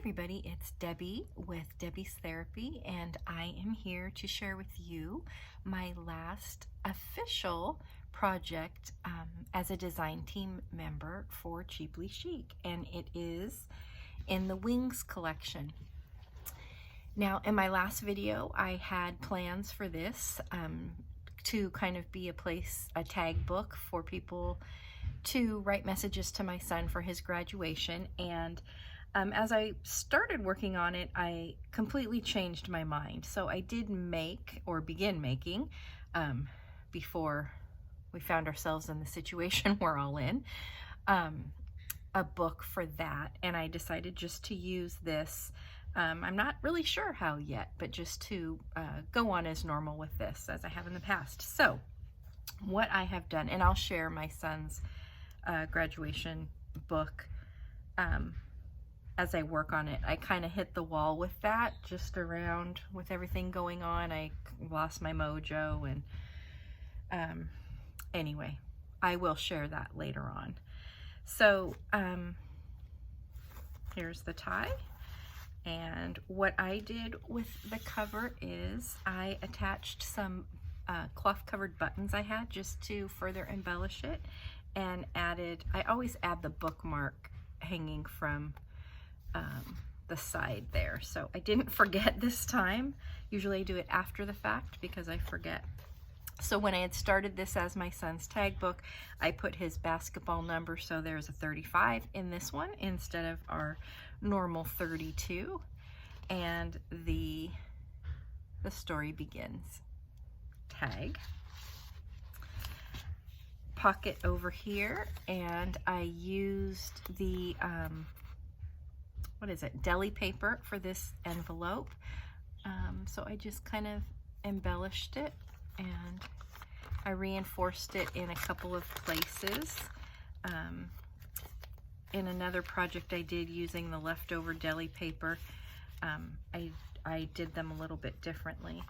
everybody, it's Debbie with Debbie's Therapy, and I am here to share with you my last official project as a design team member for Cheaply Chic, and it is in the Wings collection. Now, in my last video, I had plans for this to kind of be a tag book for people to write messages to my son for his graduation, and as I started working on it, I completely changed my mind. So I did begin making, before we found ourselves in the situation we're all in, a book for that. And I decided just to use this. I'm not really sure how yet, but just to go on as normal with this as I have in the past. So what I have done, and I'll share my son's graduation book as I work on it. I kind of hit the wall with that, just around with everything going on. I lost my mojo, and anyway, I will share that later on. So here's the tie, and what I did with the cover is I attached some cloth covered buttons I had just to further embellish it, and I always add the bookmark hanging from the side there, so I didn't forget this time. Usually I do it after the fact because I forget. So when I had started this as my son's tag book, I put his basketball number, so there's a 35 in this one instead of our normal 32, and the story begins. Tag, pocket over here, and I used the deli paper for this envelope. So I just kind of embellished it, and I reinforced it in a couple of places. In another project I did using the leftover deli paper, I did them a little bit differently.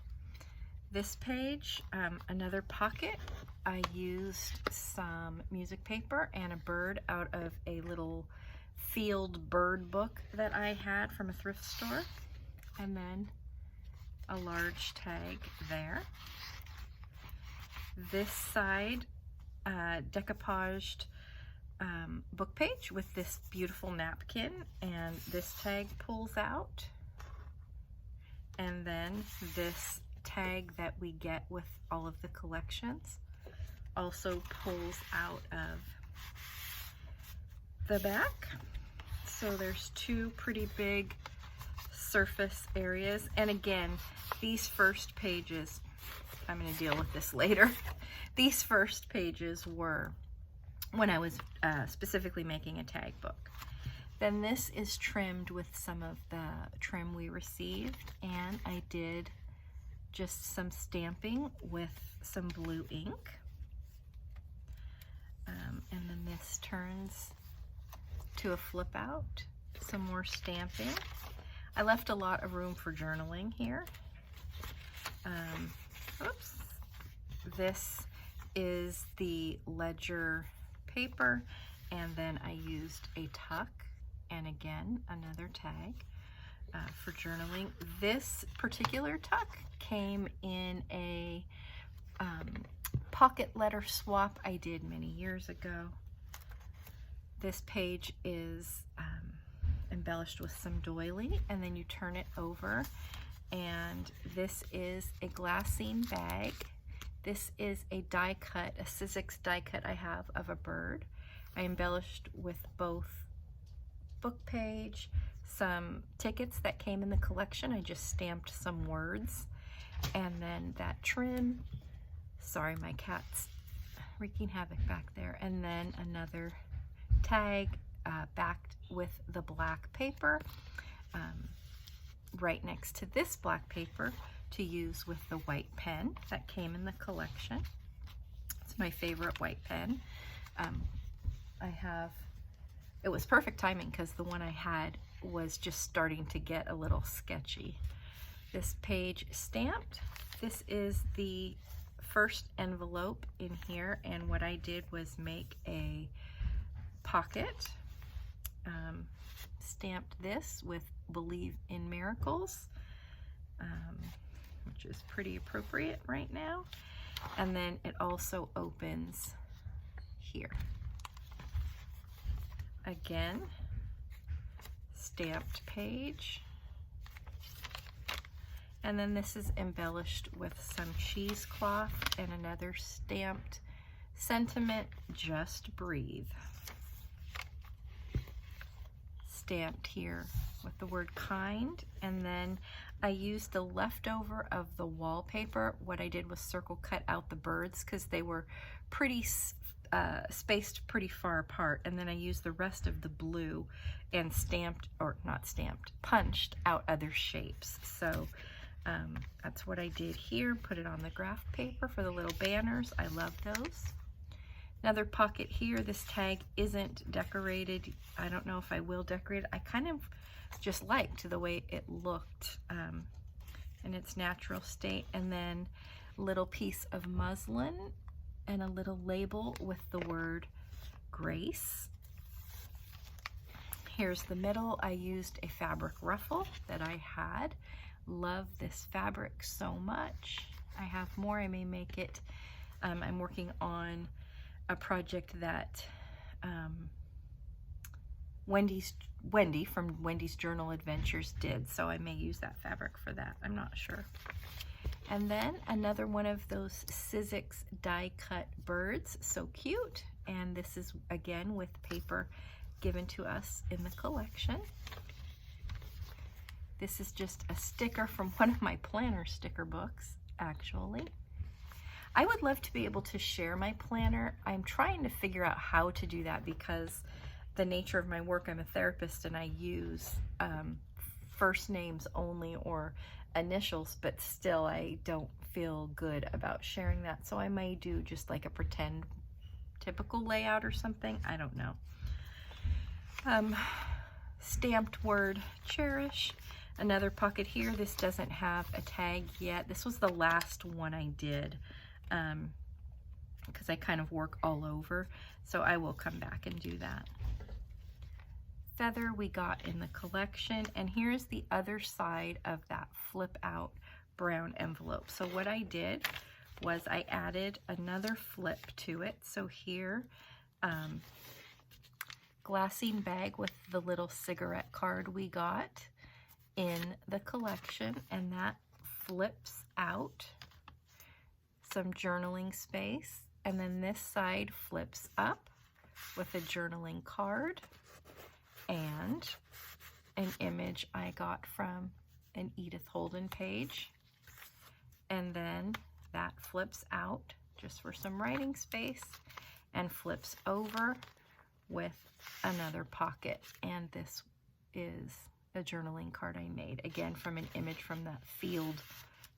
This page, another pocket, I used some music paper and a bird out of a little field bird book that I had from a thrift store, and then a large tag there. This side, decoupaged book page with this beautiful napkin, and this tag pulls out, and then this tag that we get with all of the collections also pulls out of the back. So there's two pretty big surface areas, and again, these first pages, I'm going to deal with this later. These first pages were when I was specifically making a tag book. Then this is trimmed with some of the trim we received, and I did just some stamping with some blue ink. And then this turns to a flip out, some more stamping. I left a lot of room for journaling here. Oops. This is the ledger paper, and then I used a tuck, and again another tag for journaling. This particular tuck came in a pocket letter swap I did many years ago. This page is embellished with some doily, and then you turn it over, and this is a glassine bag. This is a die cut, a Sizzix die cut I have of a bird. I embellished with both book page, some tickets that came in the collection. I just stamped some words, and then that trim. Sorry, my cat's wreaking havoc back there. And then another tag backed with the black paper right next to this black paper to use with the white pen that came in the collection. It's my favorite white pen. It was perfect timing because the one I had was just starting to get a little sketchy. This page stamped. This is the first envelope in here, and what I did was make a pocket stamped this with Believe in Miracles, which is pretty appropriate right now. And then it also opens here. Again, stamped page. And then this is embellished with some cheesecloth and another stamped sentiment, Just Breathe. Stamped here with the word kind, and then I used the leftover of the wallpaper. What I did was circle cut out the birds because they were pretty spaced pretty far apart, and then I used the rest of the blue and stamped, or not stamped, punched out other shapes. So that's what I did here. Put it on the graph paper for the little banners. I love those. Another pocket here. This tag isn't decorated. I don't know if I will decorate it. I kind of just liked the way it looked in its natural state. And then a little piece of muslin and a little label with the word Grace. Here's the middle. I used a fabric ruffle that I had. Love this fabric so much. I have more. I may make it. I'm working on a project that Wendy from Wendy's Journal Adventures did, so I may use that fabric for that. I'm not sure. And then another one of those Sizzix die cut birds, so cute. And this is again with paper given to us in the collection. This is just a sticker from one of my planner sticker books, actually. I would love to be able to share my planner. I'm trying to figure out how to do that because the nature of my work, I'm a therapist and I use first names only or initials, but still I don't feel good about sharing that. So I may do just like a pretend typical layout or something. I don't know. Stamped word cherish. Another pocket here. This doesn't have a tag yet. This was the last one I did because I kind of work all over. So I will come back and do that. Feather we got in the collection, and here's the other side of that flip out brown envelope. So what I did was I added another flip to it. So here, glassine bag with the little cigarette card we got in the collection, and that flips out some journaling space, and then this side flips up with a journaling card and an image I got from an Edith Holden page, and then that flips out just for some writing space and flips over with another pocket. And this is a journaling card I made, again from an image from that field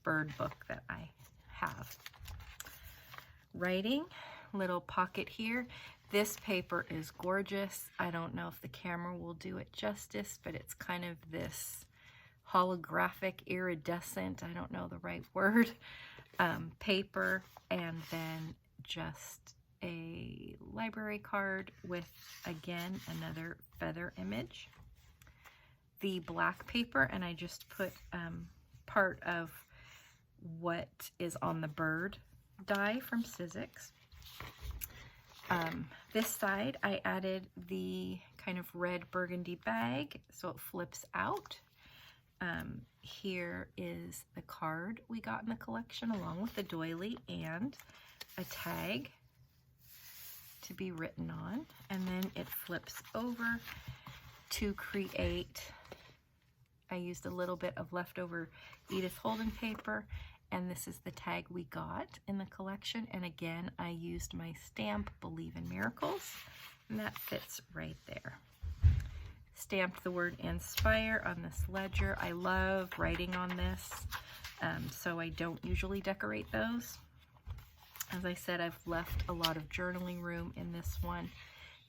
bird book that I have. Writing, little pocket here. This paper is gorgeous. I don't know if the camera will do it justice, but it's kind of this holographic, iridescent, I don't know the right word, paper, and then just a library card with, again, another feather image. The black paper, and I just put part of what is on the bird die from Sizzix. This side, I added the kind of red burgundy bag, so it flips out. Here is the card we got in the collection, along with the doily and a tag to be written on. And then it flips over to create, I used a little bit of leftover Edith Holden paper, and this is the tag we got in the collection. And again, I used my stamp, Believe in Miracles, and that fits right there. Stamped the word inspire on this ledger. I love writing on this, so I don't usually decorate those. As I said, I've left a lot of journaling room in this one.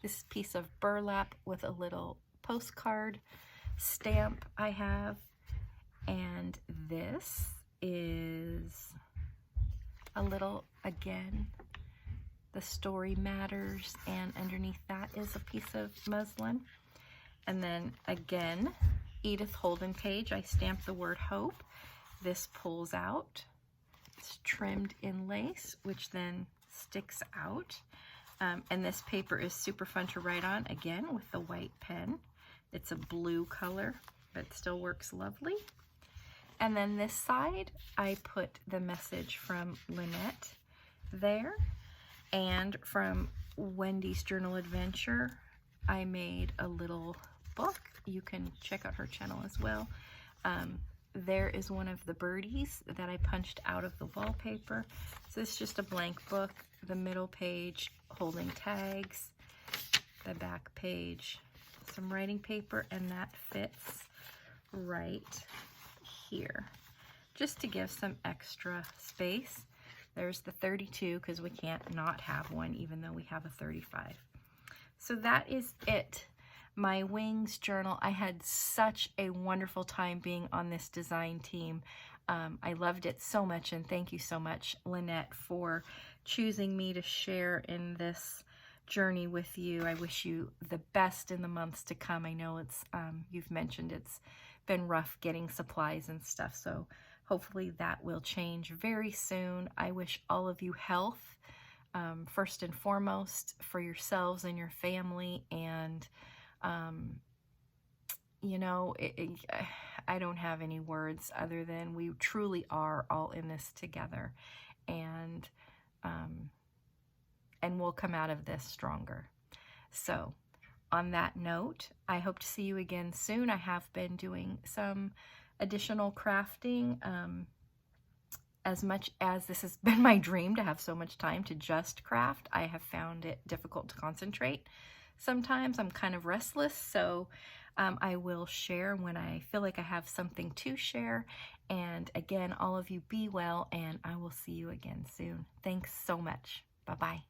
This piece of burlap with a little postcard stamp I have, and this is a little, again, the story matters, and underneath that is a piece of muslin. And then again, Edith Holden page, I stamped the word hope. This pulls out. It's trimmed in lace, which then sticks out. And this paper is super fun to write on, again, with the white pen. It's a blue color, but still works lovely. And then this side, I put the message from Lynette there. And from Wendy's Journal Adventure, I made a little book. You can check out her channel as well. There is one of the birdies that I punched out of the wallpaper. So it's just a blank book. The middle page holding tags, the back page, some writing paper, and that fits right here, just to give some extra space. There's the 32, because we can't not have one, even though we have a 35. So that is it. My wings journal. I had such a wonderful time being on this design team. I loved it so much, and thank you so much, Lynette, for choosing me to share in this journey with you. I wish you the best in the months to come. I know it's you've mentioned it's been rough getting supplies and stuff, so hopefully that will change very soon. I wish all of you health, first and foremost, for yourselves and your family, and you know, I don't have any words other than we truly are all in this together, and we'll come out of this stronger. So on that note, I hope to see you again soon. I have been doing some additional crafting. As much as this has been my dream to have so much time to just craft, I have found it difficult to concentrate. Sometimes I'm kind of restless, so I will share when I feel like I have something to share. And again, all of you be well, and I will see you again soon. Thanks so much. Bye-bye.